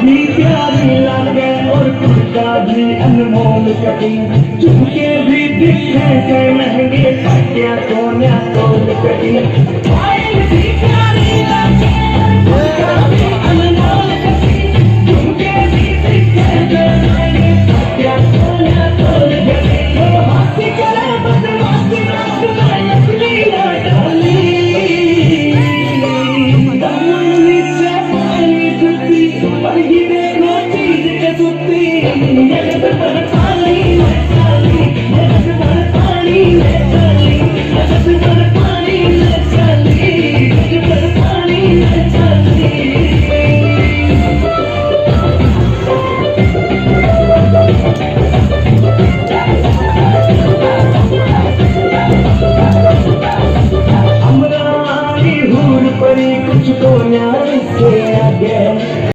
भी प्यारी लागे और कुर्ता भी अनमोल कटिंग झुमके भी दिखे के महंगे क्या सोना तोल कटिंग पायल भी प्यारी लागे कुर्ता भी अनमोल कटिंग झुमके भी दिखे के महंगे क्या सोना तोल कटिंग हाथी करे बदमाशी रात में असली डाली दामनी से पानी जुती पर ही देखो चीज के सुती